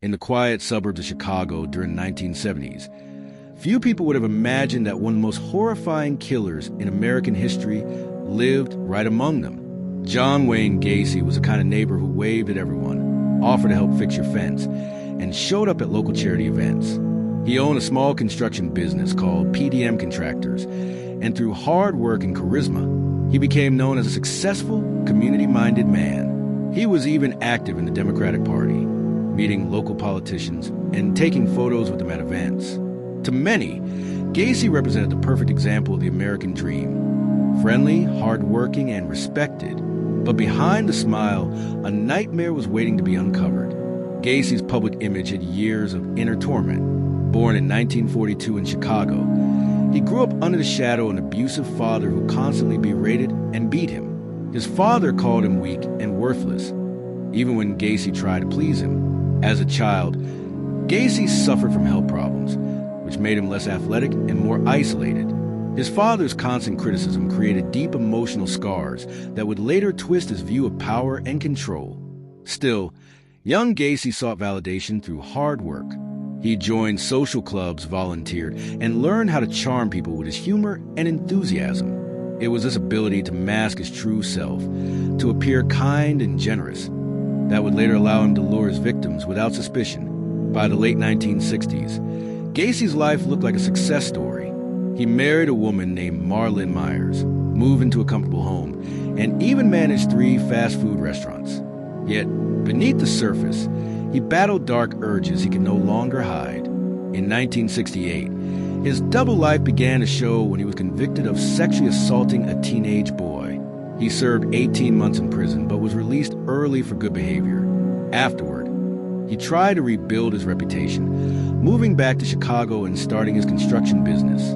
in the quiet suburbs of Chicago during the 1970s. Few people would have imagined that one of the most horrifying killers in American history lived right among them. John Wayne Gacy was the kind of neighbor who waved at everyone, offered to help fix your fence, and showed up at local charity events. He owned a small construction business called PDM Contractors, and through hard work and charisma, he became known as a successful, community-minded man. He was even active in the Democratic Party, meeting local politicians and taking photos with them at events. To many, Gacy represented the perfect example of the American dream. Friendly, hardworking, and respected. But behind the smile, a nightmare was waiting to be uncovered. Gacy's public image had years of inner torment. Born in 1942 in Chicago, he grew up under the shadow of an abusive father who constantly berated and beat him. His father called him weak and worthless, even when Gacy tried to please him. As a child, Gacy suffered from health problems, which made him less athletic and more isolated. His father's constant criticism created deep emotional scars that would later twist his view of power and control. Still, young Gacy sought validation through hard work. He joined social clubs, volunteered, and learned how to charm people with his humor and enthusiasm. It was this ability to mask his true self, to appear kind and generous, that would later allow him to lure his victims without suspicion. By the late 1960s, Gacy's life looked like a success story. He married a woman named Marlyn Myers, moved into a comfortable home, and even managed 3 fast food restaurants. Yet, beneath the surface, he battled dark urges he could no longer hide. In 1968, his double life began to show when he was convicted of sexually assaulting a teenage boy. He served 18 months in prison, but was released early for good behavior. Afterward, he tried to rebuild his reputation, moving back to Chicago and starting his construction business.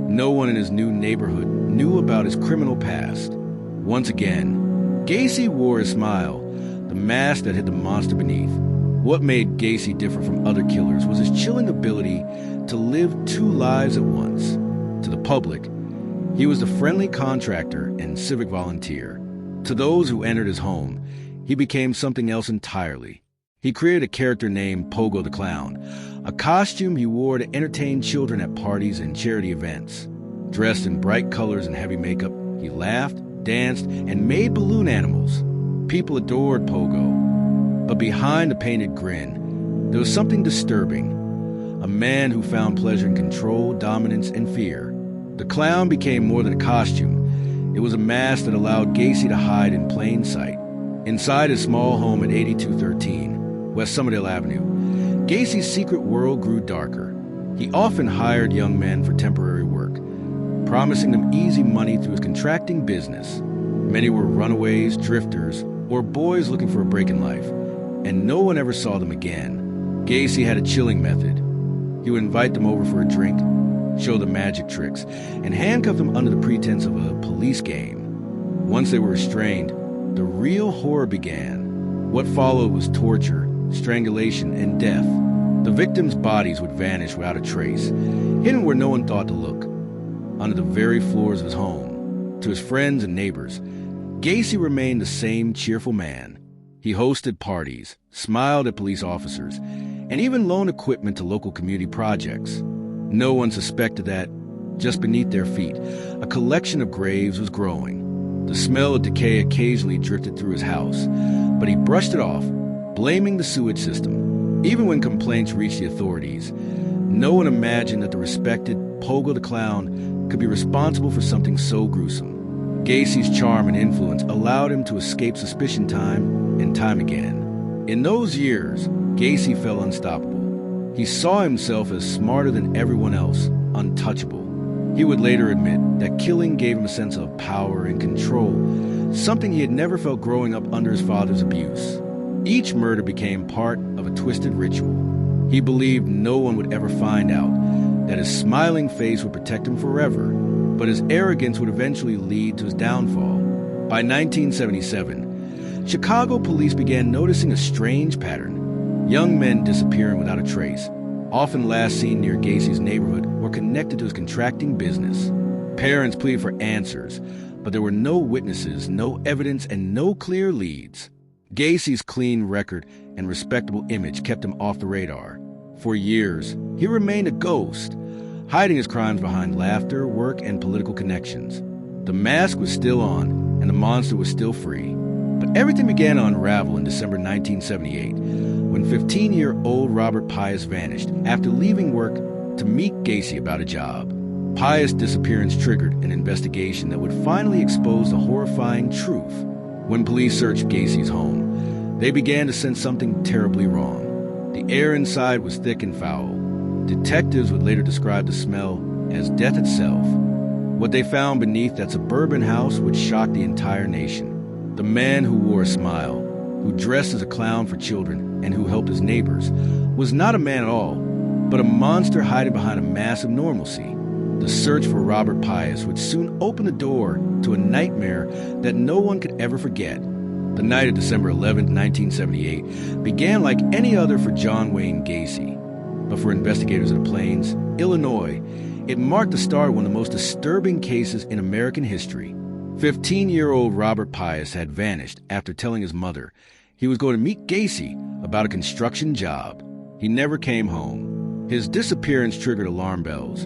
No one in his new neighborhood knew about his criminal past. Once again, Gacy wore a smile, the mask that hid the monster beneath. What made Gacy different from other killers was his chilling ability to live 2 lives at once. To the public, he was the friendly contractor and civic volunteer. To those who entered his home, he became something else entirely. He created a character named Pogo the Clown, a costume he wore to entertain children at parties and charity events. Dressed in bright colors and heavy makeup, he laughed, danced, and made balloon animals. People adored Pogo. But behind the painted grin, there was something disturbing. A man who found pleasure in control, dominance, and fear. The clown became more than a costume. It was a mask that allowed Gacy to hide in plain sight. Inside his small home at 8213, West Somerdale Avenue, Gacy's secret world grew darker. He often hired young men for temporary work, promising them easy money through his contracting business. Many were runaways, drifters, or boys looking for a break in life, and no one ever saw them again. Gacy had a chilling method. He would invite them over for a drink, show them magic tricks, and handcuff them under the pretense of a police game. Once they were restrained, the real horror began. What followed was torture, strangulation, and death. The victims' bodies would vanish without a trace, hidden where no one thought to look, under the very floors of his home. To his friends and neighbors, Gacy remained the same cheerful man. He hosted parties, smiled at police officers, and even loaned equipment to local community projects. No one suspected that, just beneath their feet, a collection of graves was growing. The smell of decay occasionally drifted through his house, but he brushed it off, blaming the sewage system. Even when complaints reached the authorities, no one imagined that the respected Pogo the Clown could be responsible for something so gruesome. Gacy's charm and influence allowed him to escape suspicion time and time again. In those years, Gacy felt unstoppable. He saw himself as smarter than everyone else, untouchable. He would later admit that killing gave him a sense of power and control, something he had never felt growing up under his father's abuse. Each murder became part of a twisted ritual. He believed no one would ever find out, that his smiling face would protect him forever, but his arrogance would eventually lead to his downfall. By 1977, Chicago police began noticing a strange pattern. Young men disappearing without a trace, often last seen near Gacy's neighborhood or connected to his contracting business. Parents pleaded for answers, but there were no witnesses, no evidence, and no clear leads. Gacy's clean record and respectable image kept him off the radar. For years, he remained a ghost, hiding his crimes behind laughter, work, and political connections. The mask was still on, and the monster was still free. But everything began to unravel in December 1978, when 15-year-old Robert Pius vanished after leaving work to meet Gacy about a job. Pius' disappearance triggered an investigation that would finally expose the horrifying truth. When police searched Gacy's home, they began to sense something terribly wrong. The air inside was thick and foul. Detectives would later describe the smell as death itself. What they found beneath that suburban house would shock the entire nation. The man who wore a smile, who dressed as a clown for children, and who helped his neighbors, was not a man at all, but a monster hiding behind a mask of normalcy. The search for Robert Pius would soon open the door to a nightmare that no one could ever forget. The night of December 11, 1978, began like any other for John Wayne Gacy. But for investigators of the Plains, Illinois, it marked the start of one of the most disturbing cases in American history. 15-year-old Robert Pius had vanished after telling his mother he was going to meet Gacy about a construction job. He never came home. His disappearance triggered alarm bells.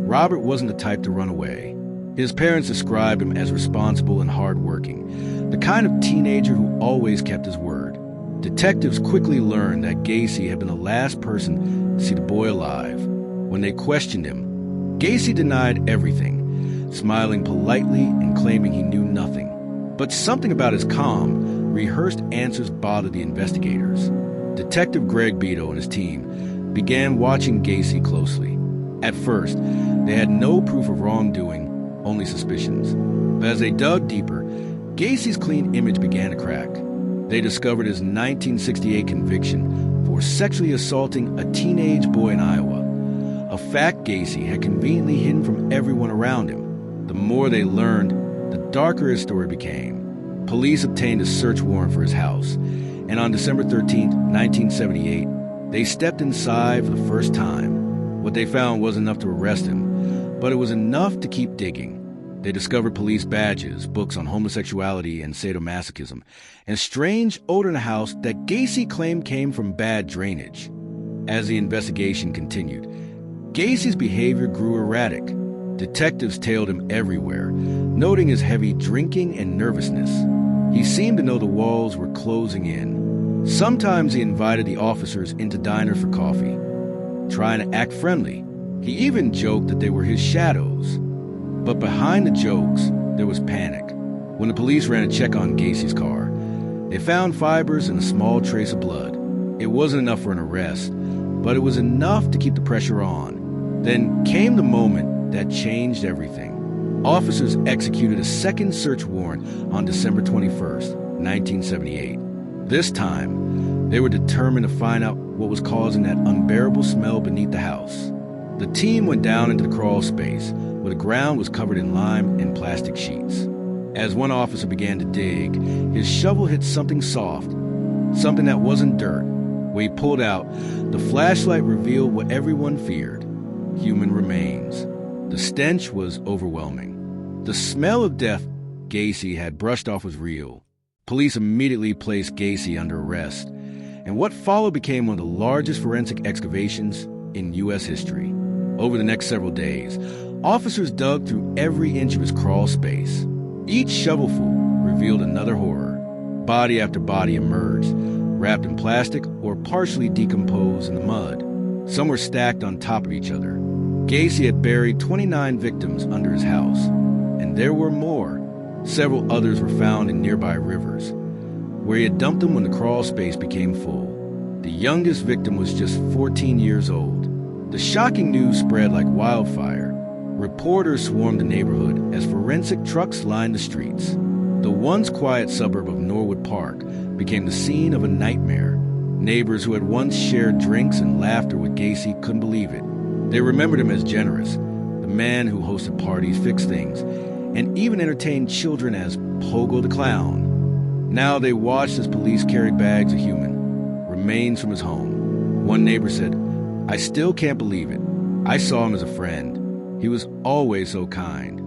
Robert wasn't the type to run away. His parents described him as responsible and hardworking, the kind of teenager who always kept his word. Detectives quickly learned that Gacy had been the last person to see the boy alive. When they questioned him, Gacy denied everything, smiling politely and claiming he knew nothing. But something about his calm, rehearsed answers bothered the investigators. Detective Greg Beto and his team began watching Gacy closely. At first, they had no proof of wrongdoing, only suspicions. But as they dug deeper, Gacy's clean image began to crack. They discovered his 1968 conviction for sexually assaulting a teenage boy in Iowa, a fact Gacy had conveniently hidden from everyone around him. The more they learned, the darker his story became. Police obtained a search warrant for his house, and on December 13, 1978, they stepped inside for the first time. What they found wasn't enough to arrest him, but it was enough to keep digging. They discovered police badges, books on homosexuality and sadomasochism, and strange odor in the house that Gacy claimed came from bad drainage. As the investigation continued, Gacy's behavior grew erratic. Detectives tailed him everywhere, noting his heavy drinking and nervousness. He seemed to know the walls were closing in. Sometimes he invited the officers into diner for coffee, trying to act friendly. He even joked that they were his shadows. But behind the jokes, there was panic. When the police ran a check on Gacy's car, they found fibers and a small trace of blood. It wasn't enough for an arrest, but it was enough to keep the pressure on. Then came the moment that changed everything. Officers executed a second search warrant on December 21st, 1978. This time, they were determined to find out what was causing that unbearable smell beneath the house. The team went down into the crawl space, where the ground was covered in lime and plastic sheets. As one officer began to dig, his shovel hit something soft, something that wasn't dirt. When he pulled out, the flashlight revealed what everyone feared: human remains. The stench was overwhelming. The smell of death Gacy had brushed off was real. Police immediately placed Gacy under arrest, and what followed became one of the largest forensic excavations in U.S. history. Over the next several days, officers dug through every inch of his crawl space. Each shovelful revealed another horror. Body after body emerged, wrapped in plastic or partially decomposed in the mud. Some were stacked on top of each other. Gacy had buried 29 victims under his house, and there were more. Several others were found in nearby rivers, where he had dumped them when the crawl space became full. The youngest victim was just 14 years old. The shocking news spread like wildfire. Reporters swarmed the neighborhood as forensic trucks lined the streets. The once quiet suburb of Norwood Park became the scene of a nightmare. Neighbors who had once shared drinks and laughter with Gacy couldn't believe it. They remembered him as generous, the man who hosted parties, fixed things, and even entertained children as Pogo the Clown. Now they watched as police carried bags of human remains from his home. One neighbor said, "I still can't believe it. I saw him as a friend. He was always so kind."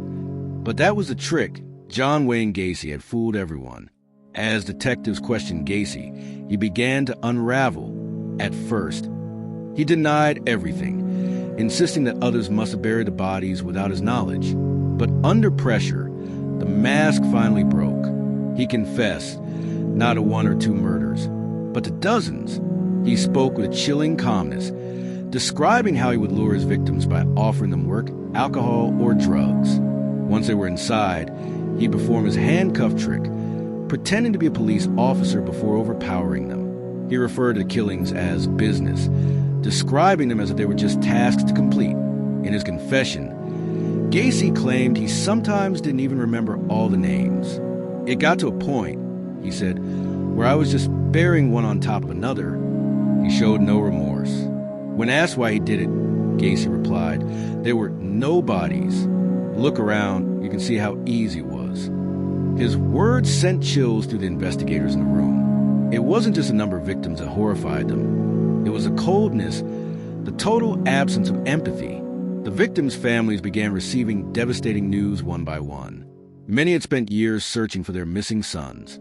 But that was the trick. John Wayne Gacy had fooled everyone. As detectives questioned Gacy, he began to unravel. At first, he denied everything, insisting that others must have buried the bodies without his knowledge. But under pressure, the mask finally broke. He confessed, not to one or two murders, but to dozens. He spoke with a chilling calmness, describing how he would lure his victims by offering them work, alcohol, or drugs. Once they were inside, he'd perform his handcuff trick, pretending to be a police officer before overpowering them. He referred to the killings as business, describing them as if they were just tasks to complete. In his confession, Gacy claimed he sometimes didn't even remember all the names. It got to a point, he said, where I was just burying one on top of another. He showed no remorse. When asked why he did it, Gacy replied, "There were no bodies. Look around, you can see how easy it was." His words sent chills through the investigators in the room. It wasn't just the number of victims that horrified them. It was the coldness, the total absence of empathy. The victims' families began receiving devastating news one by one. Many had spent years searching for their missing sons,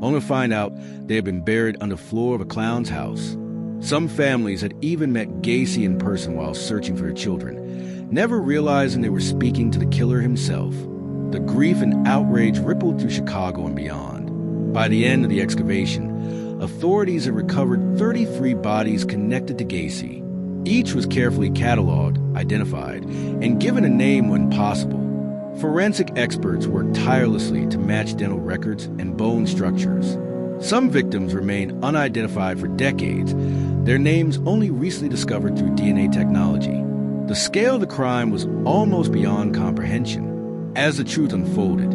only to find out they had been buried under the floor of a clown's house. Some families had even met Gacy in person while searching for their children, never realizing they were speaking to the killer himself. The grief and outrage rippled through Chicago and beyond. By the end of the excavation, authorities had recovered 33 bodies connected to Gacy. Each was carefully cataloged, identified, and given a name when possible. Forensic experts worked tirelessly to match dental records and bone structures. Some victims remained unidentified for decades, their names only recently discovered through DNA technology. The scale of the crime was almost beyond comprehension. As the truth unfolded,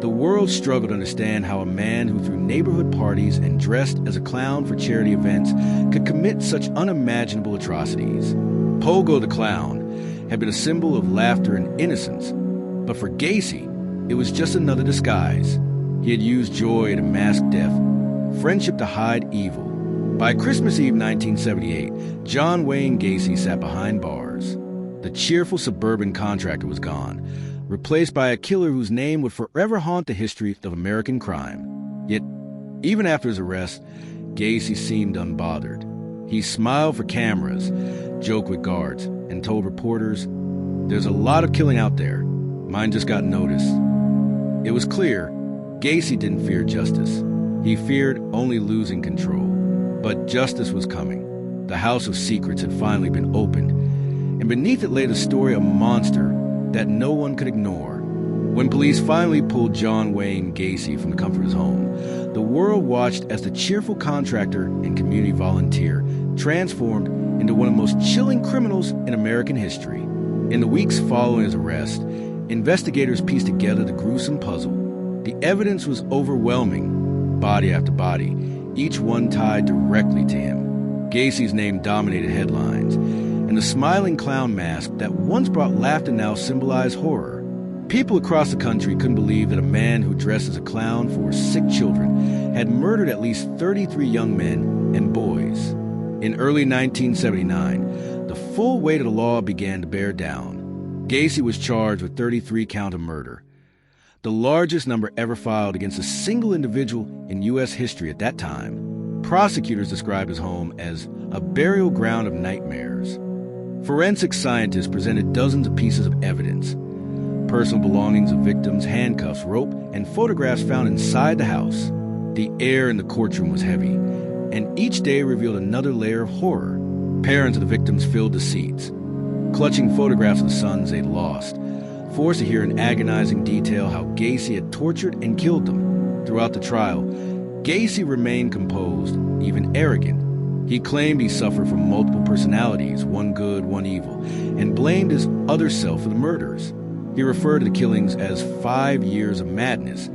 the world struggled to understand how a man who threw neighborhood parties and dressed as a clown for charity events could commit such unimaginable atrocities. Pogo the Clown had been a symbol of laughter and innocence, but for Gacy, it was just another disguise. He had used joy to mask death, friendship to hide evil. By Christmas Eve 1978, John Wayne Gacy sat behind bars. The cheerful suburban contractor was gone, replaced by a killer whose name would forever haunt the history of American crime. Yet, even after his arrest, Gacy seemed unbothered. He smiled for cameras, joked with guards, and told reporters, "There's a lot of killing out there. Mine just got noticed." It was clear Gacy didn't fear justice. He feared only losing control. But justice was coming. The House of Secrets had finally been opened, and beneath it lay the story of a monster that no one could ignore. When police finally pulled John Wayne Gacy from the comfort of his home, the world watched as the cheerful contractor and community volunteer transformed into one of the most chilling criminals in American history. In the weeks following his arrest, investigators pieced together the gruesome puzzle. The evidence was overwhelming, body after body, each one tied directly to him. Gacy's name dominated headlines, and the smiling clown mask that once brought laughter now symbolized horror. People across the country couldn't believe that a man who dressed as a clown for sick children had murdered at least 33 young men and boys. In early 1979, the full weight of the law began to bear down. Gacy was charged with 33 counts of murder, the largest number ever filed against a single individual in U.S. history at that time. Prosecutors described his home as a burial ground of nightmares. Forensic scientists presented dozens of pieces of evidence: personal belongings of victims, handcuffs, rope, and photographs found inside the house. The air in the courtroom was heavy, and each day revealed another layer of horror. Parents of the victims filled the seats, clutching photographs of the sons they'd lost, forced to hear in agonizing detail how Gacy had tortured and killed them. Throughout the trial, Gacy remained composed, even arrogant. He claimed he suffered from multiple personalities, one good, one evil, and blamed his other self for the murders. He referred to the killings as 5 years of madness,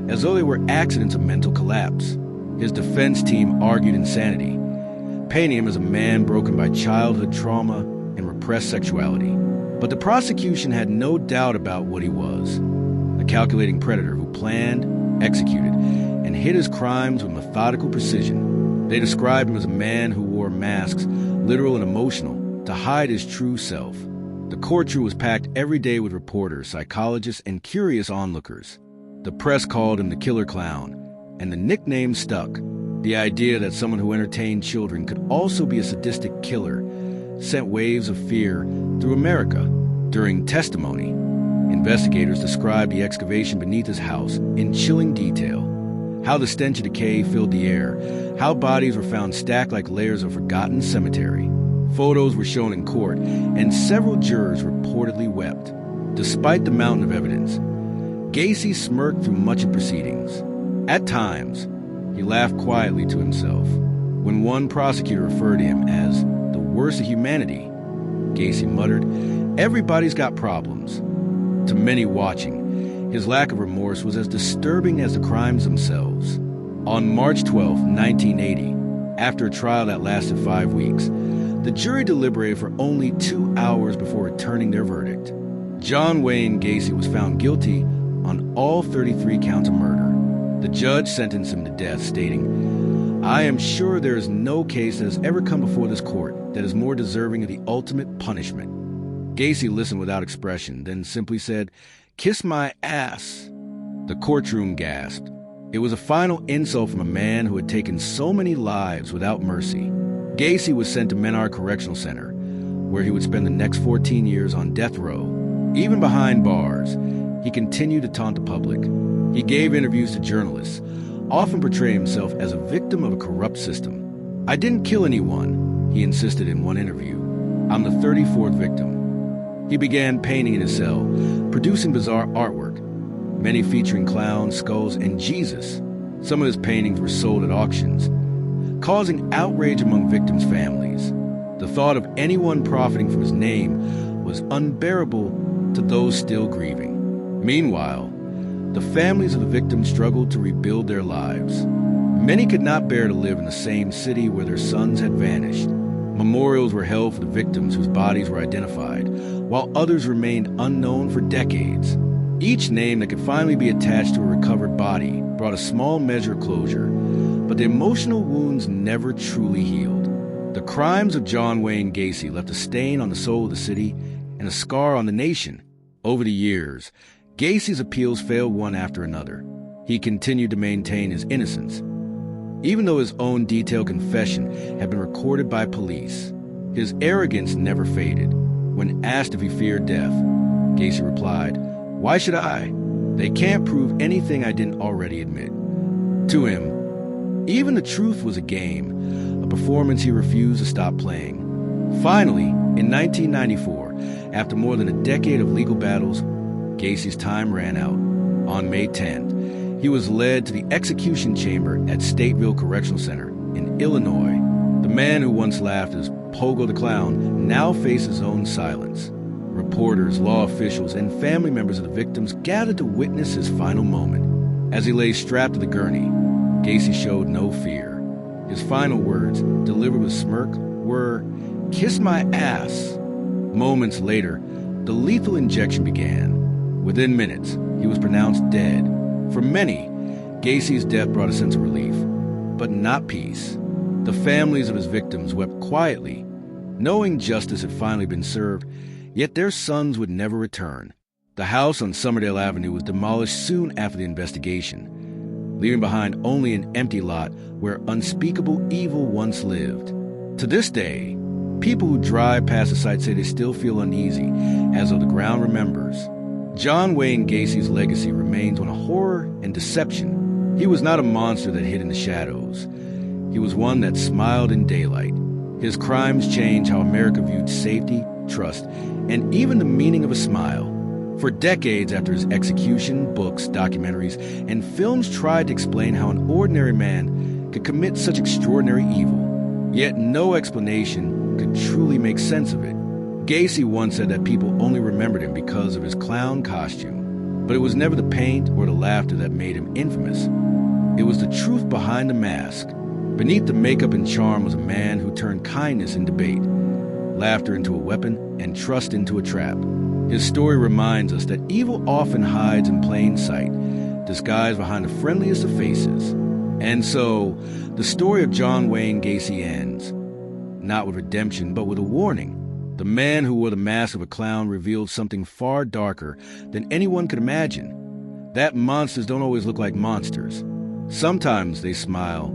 as though they were accidents of mental collapse. His defense team argued insanity, painting him as a man broken by childhood trauma and repressed sexuality. But the prosecution had no doubt about what he was: a calculating predator who planned, executed, and hid his crimes with methodical precision. They described him as a man who wore masks, literal and emotional, to hide his true self. The courtroom was packed every day with reporters, psychologists, and curious onlookers. The press called him the killer clown, and the nickname stuck. The idea that someone who entertained children could also be a sadistic killer sent waves of fear through America. During testimony, investigators described the excavation beneath his house in chilling detail, how the stench of decay filled the air, how bodies were found stacked like layers of forgotten cemetery. Photos were shown in court, and several jurors reportedly wept. Despite the mountain of evidence, Gacy smirked through much of proceedings. At times, he laughed quietly to himself. When one prosecutor referred to him as the worst of humanity, Gacy muttered, "Everybody's got problems." To many watching, his lack of remorse was as disturbing as the crimes themselves. On March 12, 1980, after a trial that lasted 5 weeks, the jury deliberated for only 2 hours before returning their verdict. John Wayne Gacy was found guilty on all 33 counts of murder. The judge sentenced him to death, stating, "I am sure there is no case that has ever come before this court that is more deserving of the ultimate punishment." Gacy listened without expression, then simply said, "Kiss my ass." The courtroom gasped. It was a final insult from a man who had taken so many lives without mercy. Gacy was sent to Menard Correctional Center, where he would spend the next 14 years on death row. Even behind bars, he continued to taunt the public. He gave interviews to journalists, often portraying himself as a victim of a corrupt system. "I didn't kill anyone," he insisted in one interview. "I'm the 34th victim." He began painting in his cell, producing bizarre artwork, many featuring clowns, skulls, and Jesus. Some of his paintings were sold at auctions, causing outrage among victims' families. The thought of anyone profiting from his name was unbearable to those still grieving. Meanwhile, the families of the victims struggled to rebuild their lives. Many could not bear to live in the same city where their sons had vanished. Memorials were held for the victims whose bodies were identified, while others remained unknown for decades. Each name that could finally be attached to a recovered body brought a small measure of closure, but the emotional wounds never truly healed. The crimes of John Wayne Gacy left a stain on the soul of the city and a scar on the nation. Over the years, Gacy's appeals failed one after another. He continued to maintain his innocence, even though his own detailed confession had been recorded by police. His arrogance never faded. When asked if he feared death, Gacy replied, "Why should I? They can't prove anything I didn't already admit." To him, even the truth was a game, a performance he refused to stop playing. Finally, in 1994, after more than a decade of legal battles, Gacy's time ran out. On May 10th, he was led to the execution chamber at Stateville Correctional Center in Illinois. The man who once laughed as Pogo the Clown now faced his own silence. Reporters, law officials, and family members of the victims gathered to witness his final moment. As he lay strapped to the gurney, Gacy showed no fear. His final words, delivered with a smirk, were, "Kiss my ass." Moments later, the lethal injection began. Within minutes, he was pronounced dead. For many, Gacy's death brought a sense of relief, but not peace. The families of his victims wept quietly, knowing justice had finally been served, yet their sons would never return. The house on Somerdale Avenue was demolished soon after the investigation, leaving behind only an empty lot where unspeakable evil once lived. To this day, people who drive past the site say they still feel uneasy, as though the ground remembers. John Wayne Gacy's legacy remains one of horror and deception. He was not a monster that hid in the shadows. He was one that smiled in daylight. His crimes changed how America viewed safety, trust, and even the meaning of a smile. For decades after his execution, books, documentaries, and films tried to explain how an ordinary man could commit such extraordinary evil. Yet no explanation could truly make sense of it. Gacy once said that people only remembered him because of his clown costume, but it was never the paint or the laughter that made him infamous. It was the truth behind the mask. Beneath the makeup and charm was a man who turned kindness into bait, laughter into a weapon, and trust into a trap. His story reminds us that evil often hides in plain sight, disguised behind the friendliest of faces. And so, the story of John Wayne Gacy ends, not with redemption, but with a warning. The man who wore the mask of a clown revealed something far darker than anyone could imagine. That monsters don't always look like monsters. Sometimes they smile